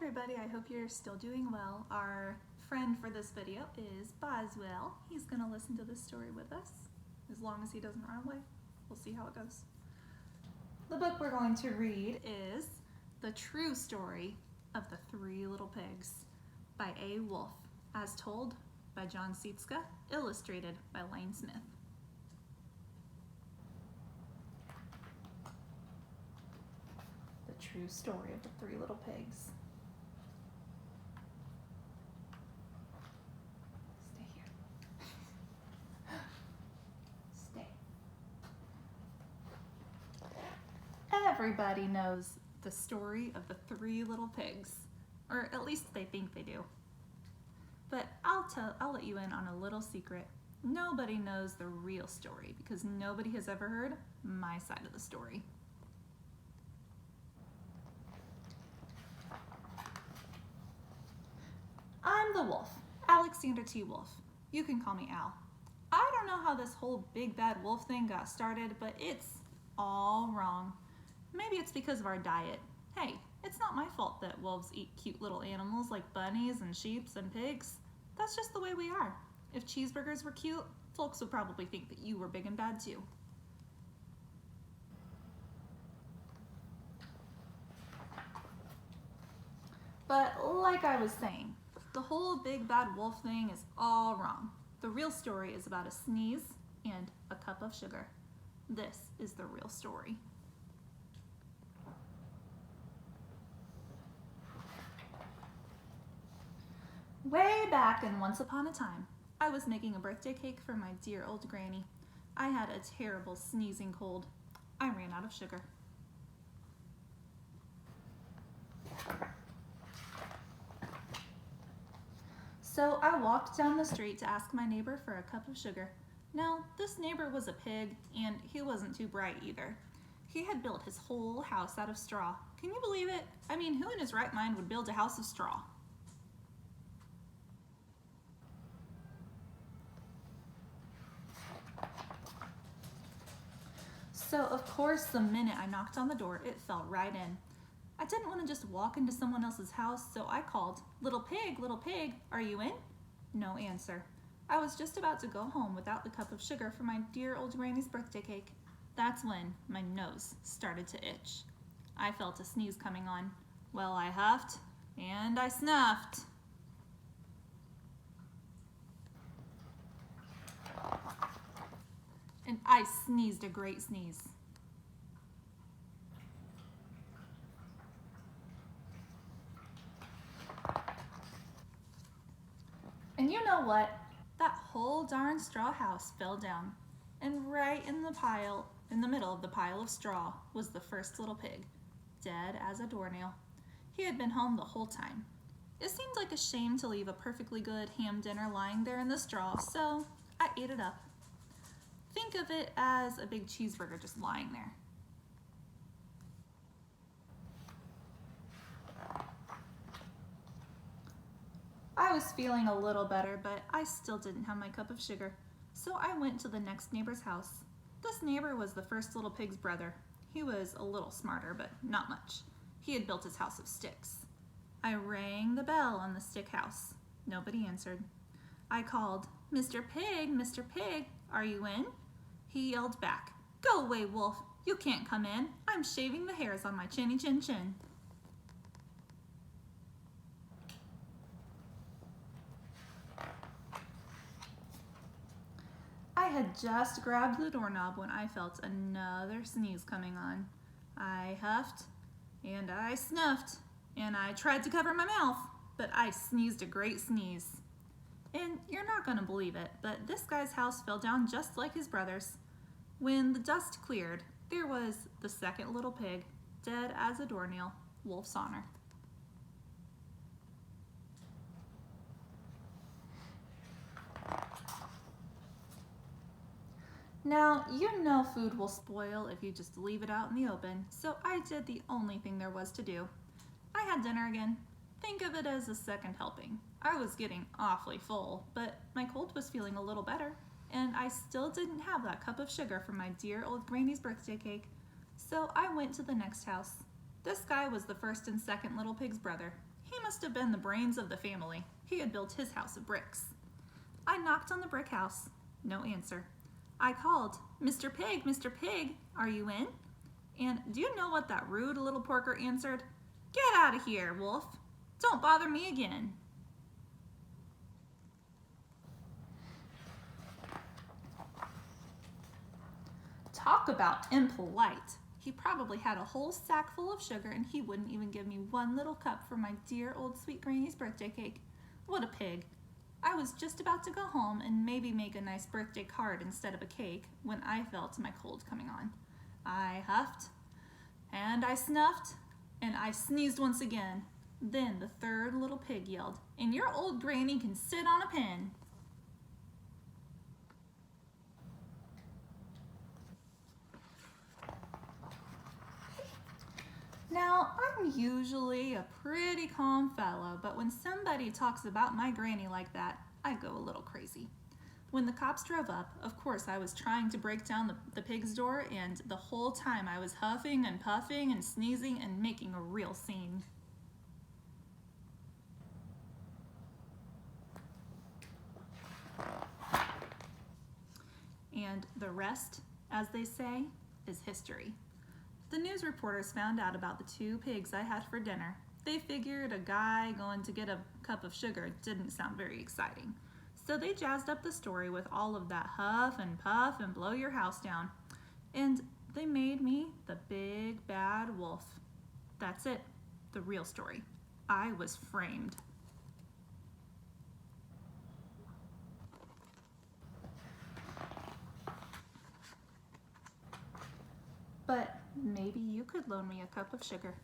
everybody, I hope you're still doing well. Our friend for this video is Boswell. He's going to listen to this story with us, as long as he doesn't run away. We'll see how it goes. The book we're going to read is The True Story of the Three Little Pigs by A. Wolfe, as told by John Sietska, illustrated by Lane Smith. The True Story of the Three Little Pigs. Stay here. Stay. Everybody knows the story of the Three Little Pigs, or at least they think they do. But I'll let you in on a little secret. Nobody knows the real story because nobody has ever heard my side of the story. I'm the wolf, Alexander T. Wolfe. You can call me Al. I don't know how this whole big bad wolf thing got started, but it's all wrong. Maybe it's because of our diet. Hey, it's not my fault that wolves eat cute little animals like bunnies and sheep and pigs. That's just the way we are. If cheeseburgers were cute, folks would probably think that you were big and bad too. But like I was saying, the whole big bad wolf thing is all wrong. The real story is about a sneeze and a cup of sugar. This is the real story. Way back and once upon a time, I was making a birthday cake for my dear old granny. I had a terrible sneezing cold. I ran out of sugar. So I walked down the street to ask my neighbor for a cup of sugar. Now, this neighbor was a pig, and he wasn't too bright either. He had built his whole house out of straw. Can you believe it? I mean, who in his right mind would build a house of straw? So, of course, the minute I knocked on the door, it fell right in. I didn't want to just walk into someone else's house, so I called, little pig, are you in?" No answer. I was just about to go home without the cup of sugar for my dear old granny's birthday cake. That's when my nose started to itch. I felt a sneeze coming on. Well, I huffed and I snuffed. And I sneezed a great sneeze. And you know what? That whole darn straw house fell down. And right in the middle of the pile of straw was the first little pig, dead as a doornail. He had been home the whole time. It seemed like a shame to leave a perfectly good ham dinner lying there in the straw, so I ate it up. Think of it as a big cheeseburger just lying there. I was feeling a little better, but I still didn't have my cup of sugar, so I went to the next neighbor's house. This neighbor was the first little pig's brother. He was a little smarter, but not much. He had built his house of sticks. I rang the bell on the stick house. Nobody answered. I called, Mr. Pig, are you in?" He yelled back, "Go away, wolf, you can't come in. I'm shaving the hairs on my chinny chin chin." I had just grabbed the doorknob when I felt another sneeze coming on. I huffed and I snuffed and I tried to cover my mouth, but I sneezed a great sneeze. And you're not gonna believe it, but this guy's house fell down just like his brother's. When the dust cleared, there was the second little pig, dead as a doornail, Wolf's honor. Now, you know food will spoil if you just leave it out in the open, so I did the only thing there was to do. I had dinner again. Think of it as a second helping. I was getting awfully full, but my cold was feeling a little better, and I still didn't have that cup of sugar for my dear old granny's birthday cake, so I went to the next house. This guy was the first and second little pig's brother. He must have been the brains of the family. He had built his house of bricks. I knocked on the brick house. No answer. I called, "Mr. Pig, Mr. Pig, are you in?" And do you know what that rude little porker answered? "Get out of here, wolf. Don't bother me again." Talk about impolite. He probably had a whole sack full of sugar and he wouldn't even give me one little cup for my dear old sweet granny's birthday cake. What a pig. I was just about to go home and maybe make a nice birthday card instead of a cake when I felt my cold coming on. I huffed, and I snuffed, and I sneezed once again. Then the third little pig yelled, "And your old granny can sit on a pin." Now, I'm usually a pretty calm fellow, but when somebody talks about my granny like that, I go a little crazy. When the cops drove up, of course I was trying to break down the pig's door, and the whole time I was huffing and puffing and sneezing and making a real scene. And the rest, as they say, is history. The news reporters found out about the 2 pigs I had for dinner. They figured a guy going to get a cup of sugar didn't sound very exciting. So they jazzed up the story with all of that huff and puff and blow your house down. And they made me the big bad wolf. That's it, the real story. I was framed. But maybe you could loan me a cup of sugar.